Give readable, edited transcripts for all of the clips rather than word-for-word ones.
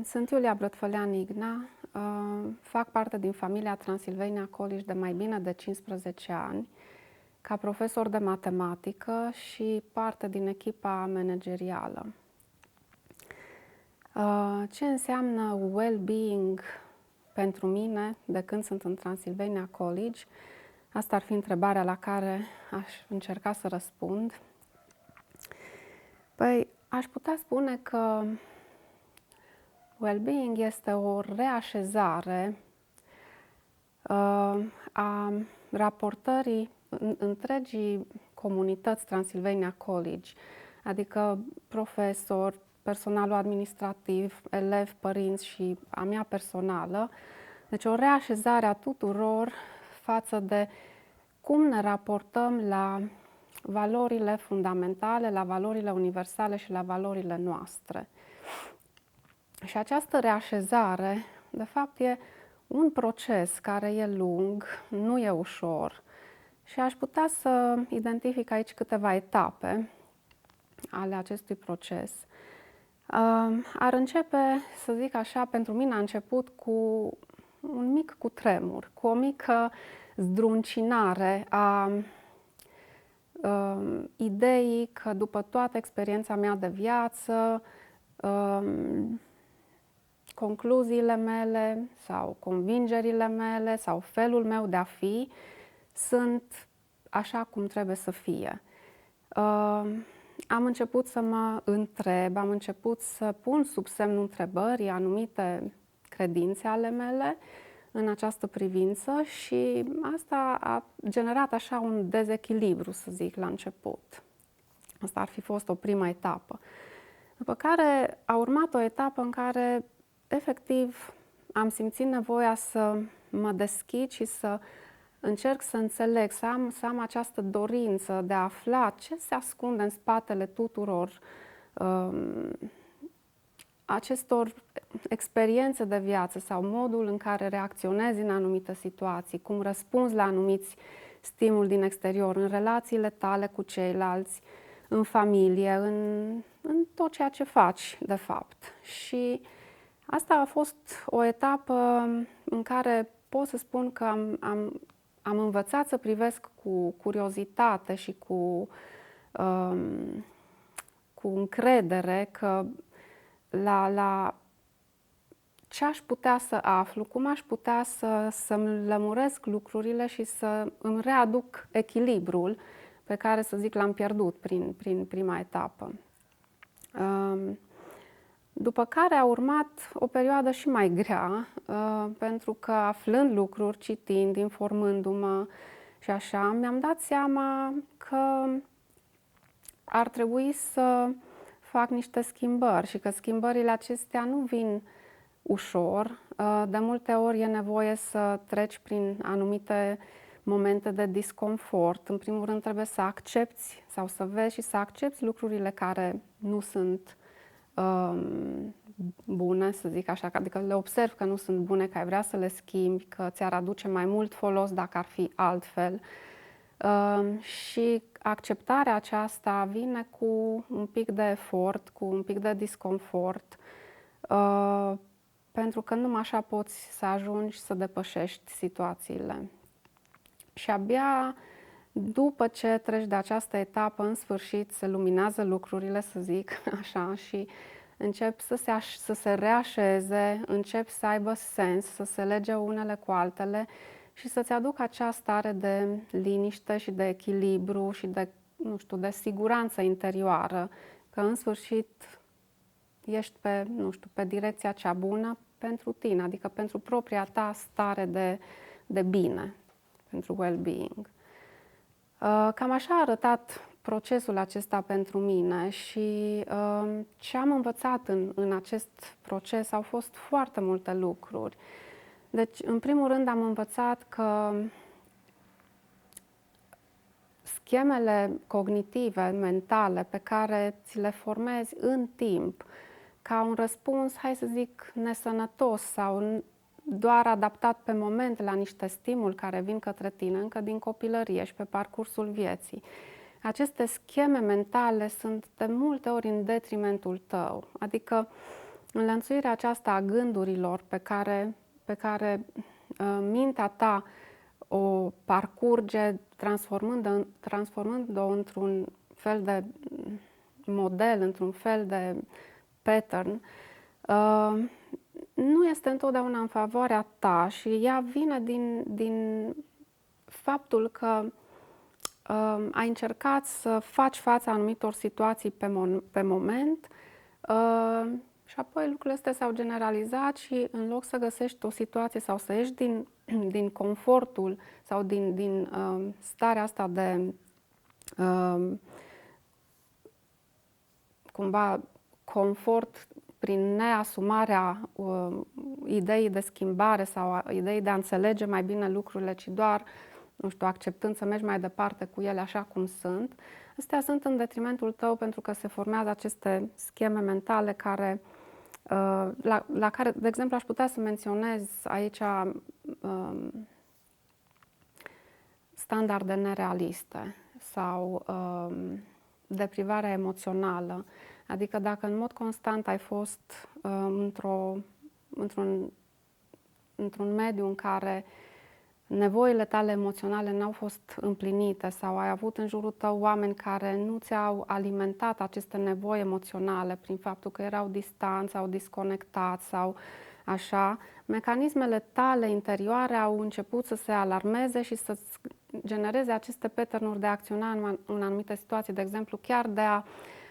Sunt Iulia Brătfălean-Igna, fac parte din familia Transilvania College de mai bine de 15 ani, ca profesor de matematică și parte din echipa managerială. Ce înseamnă well-being pentru mine de când sunt în Transilvania College? Asta ar fi întrebarea la care aș încerca să răspund. Păi, aș putea spune că well-being este o reașezare a raportării întregii comunități Transilvania College, adică profesori, personalul administrativ, elevi, părinți și a mea personală. Deci o reașezare a tuturor față de cum ne raportăm la valorile fundamentale, la valorile universale și la valorile noastre. Și această reașezare, de fapt, e un proces care e lung, nu e ușor. Și aș putea să identific aici câteva etape ale acestui proces. Ar începe, să zic așa, pentru mine a început cu un mic cutremur, cu o mică zdruncinare a ideii că după toată experiența mea de viață, concluziile mele sau convingerile mele sau felul meu de a fi sunt așa cum trebuie să fie. Am început să mă întreb, am început să pun sub semnul întrebării anumite credințe ale mele în această privință și asta a generat așa un dezechilibru, să zic, la început. Asta ar fi fost o prima etapă. După care a urmat o etapă în care efectiv am simțit nevoia să mă deschid și să încerc să înțeleg, să am această dorință de a afla ce se ascunde în spatele tuturor acestor experiențe de viață sau modul în care reacționezi în anumite situații, cum răspunzi la anumiți stimuli din exterior, în relațiile tale cu ceilalți, în familie, în tot ceea ce faci, de fapt. Și asta a fost o etapă în care pot să spun că am învățat să privesc cu curiozitate și cu încredere că la ce aș putea să aflu, cum aș putea să-mi lămuresc lucrurile și să îmi readuc echilibrul pe care, să zic, l-am pierdut prin prima etapă. După care a urmat o perioadă și mai grea, pentru că aflând lucruri, citind, informându-mă și așa, mi-am dat seama că ar trebui să fac niște schimbări și că schimbările acestea nu vin ușor. De multe ori e nevoie să treci prin anumite momente de disconfort. În primul rând trebuie să accepti sau să vezi și să accepti lucrurile care nu sunt bune, să zic așa, adică le observ că nu sunt bune, că ai vrea să le schimbi, că ți-ar aduce mai mult folos dacă ar fi altfel. Și acceptarea aceasta vine cu un pic de efort, cu un pic de disconfort, pentru că numai așa poți să ajungi să depășești situațiile. Și abia după ce treci de această etapă, în sfârșit, se luminează lucrurile, să zic așa, și încep să se reașeze, încep să aibă sens, să se lege unele cu altele și să-ți aducă acea stare de liniște și de echilibru și de, nu știu, de siguranță interioară, că în sfârșit ești pe direcția cea bună pentru tine, adică pentru propria ta stare de bine, pentru well-being. Cam așa a arătat procesul acesta pentru mine și ce am învățat în acest proces au fost foarte multe lucruri. Deci, în primul rând, am învățat că schemele cognitive, mentale, pe care ți le formezi în timp, ca un răspuns, hai să zic, nesănătos sau doar adaptat pe moment la niște stimuli care vin către tine încă din copilărie și pe parcursul vieții. Aceste scheme mentale sunt de multe ori în detrimentul tău. Adică înlănțuirea aceasta a gândurilor pe care mintea ta o parcurge transformând-o într-un fel de model, într-un fel de pattern, nu este întotdeauna în favoarea ta și ea vine din faptul că ai încercat să faci față anumitor situații pe moment și apoi lucrurile astea s-au generalizat și în loc să găsești o situație sau să ieși din confortul sau din starea asta de cumva confort prin neasumarea ideii de schimbare sau a ideii de a înțelege mai bine lucrurile, ci doar, nu știu, acceptând să mergi mai departe cu ele așa cum sunt, astea sunt în detrimentul tău pentru că se formează aceste scheme mentale care, la care, de exemplu, aș putea să menționez aici standarde nerealiste sau deprivarea emoțională. Adică dacă în mod constant ai fost într-un mediu în care nevoile tale emoționale n-au fost împlinite sau ai avut în jurul tău oameni care nu ți-au alimentat aceste nevoi emoționale prin faptul că erau distanți sau disconectați sau așa, mecanismele tale interioare au început să se alarmeze și să genereze aceste pattern-uri de a acționa în anumite situații, de exemplu chiar de a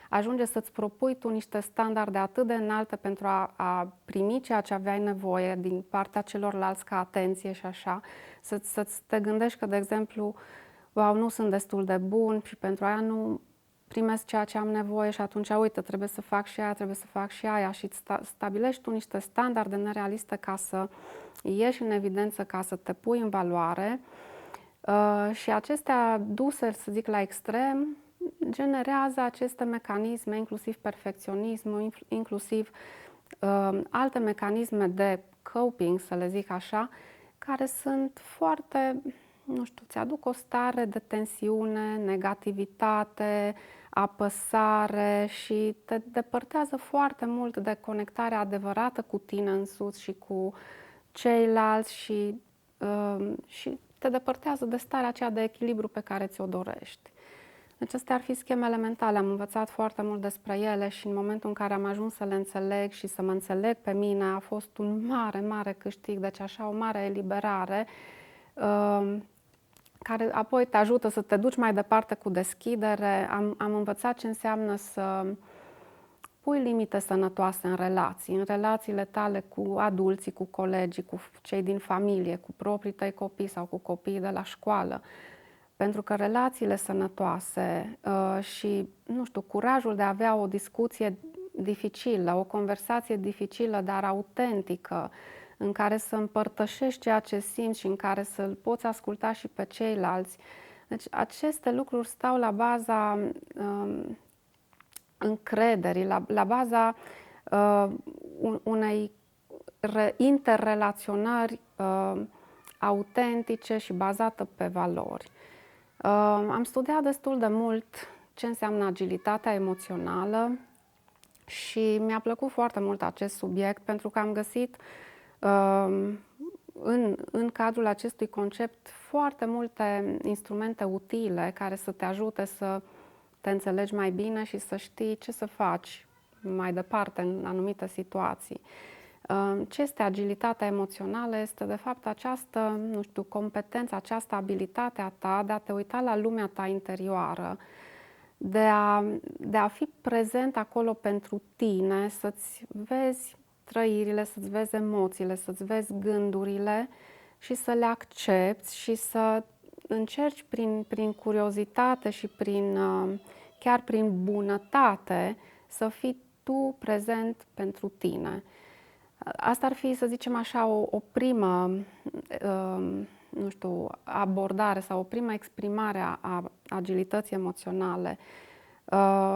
ajunge să-ți propui tu niște standarde atât de înalte pentru a primi ceea ce aveai nevoie din partea celorlalți ca atenție și așa, să te gândești că, de exemplu, wow, nu sunt destul de bun și pentru aia nu primesc ceea ce am nevoie și atunci, uite, trebuie să fac și aia, trebuie să fac și aia și stabilești tu niște standarde nerealiste ca să ieși în evidență, ca să te pui în valoare și acestea duse, să zic, la extrem, generează aceste mecanisme, inclusiv perfecționismul, inclusiv alte mecanisme de coping, să le zic așa, care sunt foarte, nu știu, ți aduc o stare de tensiune, negativitate, apăsare și te depărtează foarte mult de conectarea adevărată cu tine însuți și cu ceilalți și te depărtează de starea aceea de echilibru pe care ți-o dorești. Deci astea ar fi schemele mentale. Am învățat foarte mult despre ele și în momentul în care am ajuns să le înțeleg și să mă înțeleg pe mine, a fost un mare, mare câștig, deci așa o mare eliberare care apoi te ajută să te duci mai departe cu deschidere. Am învățat ce înseamnă să pui limite sănătoase în relațiile tale cu adulții, cu colegii, cu cei din familie, cu proprii tăi copii sau cu copiii de la școală. Pentru că relațiile sănătoase și, nu știu, curajul de a avea o discuție dificilă, o conversație dificilă, dar autentică, în care să împărtășești ceea ce simți și în care să-l poți asculta și pe ceilalți. Deci aceste lucruri stau la baza încrederii, la baza unei interrelaționări autentice și bazată pe valori. Am studiat destul de mult ce înseamnă agilitatea emoțională și mi-a plăcut foarte mult acest subiect pentru că am găsit în cadrul acestui concept foarte multe instrumente utile care să te ajute să te înțelegi mai bine și să știi ce să faci mai departe în anumite situații. Ce este agilitatea emoțională? Este de fapt această, nu știu, competență, această abilitate a ta de a te uita la lumea ta interioară, de a fi prezent acolo pentru tine, să-ți vezi trăirile, să-ți vezi emoțiile, să-ți vezi gândurile și să le accepti și să încerci prin curiozitate și chiar prin bunătate să fii tu prezent pentru tine. Asta ar fi, să zicem așa, o primă, nu știu, abordare sau o primă exprimare a agilității emoționale.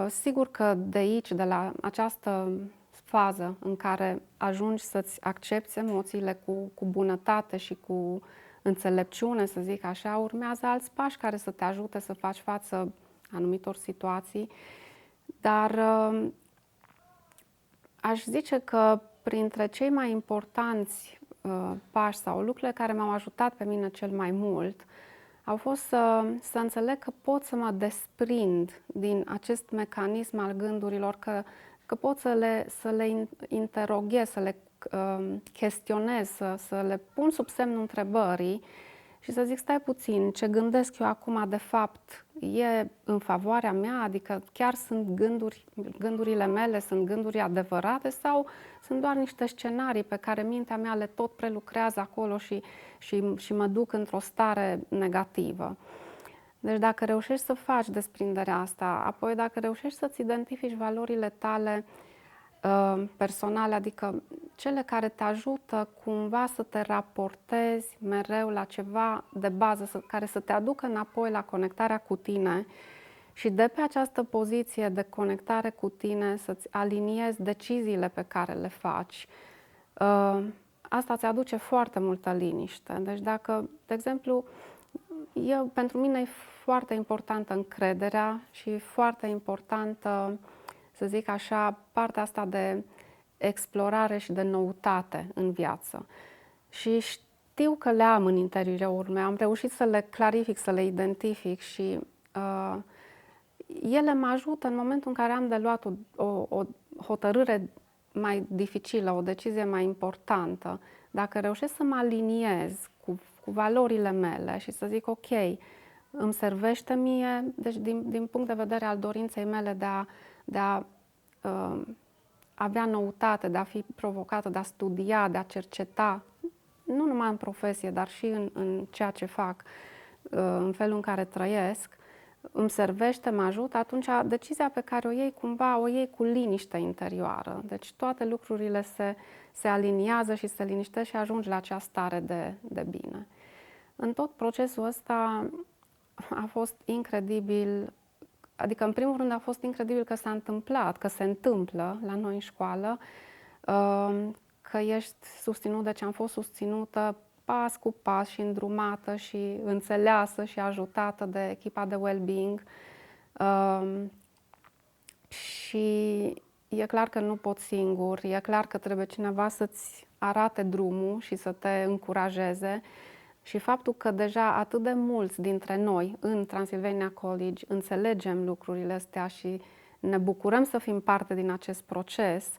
Sigur că de aici, de la această fază în care ajungi să-ți accepți emoțiile cu bunătate și cu înțelepciune, să zic așa, urmează alți pași care să te ajute să faci față anumitor situații, dar Aș zice că printre cei mai importanți pași sau lucrurile care m-au ajutat pe mine cel mai mult au fost să înțeleg că pot să mă desprind din acest mecanism al gândurilor, că pot să le interoghez, să le chestionez, să le pun sub semnul întrebării și să zic, stai puțin, ce gândesc eu acum de fapt e în favoarea mea, adică chiar sunt gândurile mele sunt gânduri adevărate sau sunt doar niște scenarii pe care mintea mea le tot prelucrează acolo și mă duc într-o stare negativă. Deci dacă reușești să faci desprinderea asta, apoi dacă reușești să-ți identifici valorile tale personale, adică cele care te ajută cumva să te raportezi mereu la ceva de bază, care să te aducă înapoi la conectarea cu tine și de pe această poziție de conectare cu tine să-ți aliniezi deciziile pe care le faci. Asta îți aduce foarte multă liniște. Deci dacă, de exemplu, pentru mine e foarte importantă încrederea și foarte importantă, să zic așa, partea asta de explorare și de noutate în viață. Și știu că le am în interiorul meu, am reușit să le clarific, să le identific și ele mă ajută în momentul în care am de luat o hotărâre mai dificilă, o decizie mai importantă. Dacă reușesc să mă aliniez cu valorile mele și să zic, ok, îmi servește mie, deci din punct de vedere al dorinței mele de a avea noutate, de a fi provocată, de a studia, de a cerceta, nu numai în profesie, dar și în ceea ce fac, în felul în care trăiesc, îmi servește, mă ajută, atunci decizia pe care o iei cumva, o iei cu liniște interioară. Deci toate lucrurile se aliniază și se liniștește și ajungi la acea stare de bine. În tot procesul ăsta a fost incredibil, adică în primul rând a fost incredibil că s-a întâmplat, că se întâmplă la noi în școală, că ești susținut, deci am fost susținută pas cu pas și îndrumată și înțeleasă și ajutată de echipa de well-being. Și e clar că nu poți singur, e clar că trebuie cineva să-ți arate drumul și să te încurajeze. Și faptul că deja atât de mulți dintre noi în Transylvania College înțelegem lucrurile astea și ne bucurăm să fim parte din acest proces,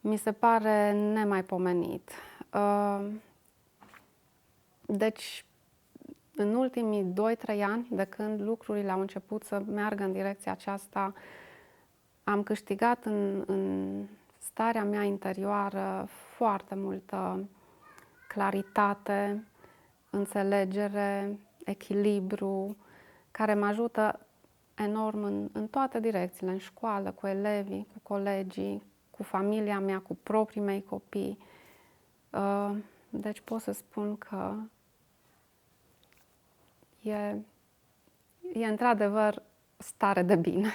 mi se pare nemaipomenit. Deci, în ultimii 2-3 ani, de când lucrurile au început să meargă în direcția aceasta, am câștigat în starea mea interioară foarte multă claritate, înțelegere, echilibru, care mă ajută enorm în toate direcțiile, în școală, cu elevii, cu colegii, cu familia mea, cu proprii mei copii. Deci pot să spun că e într-adevăr stare de bine.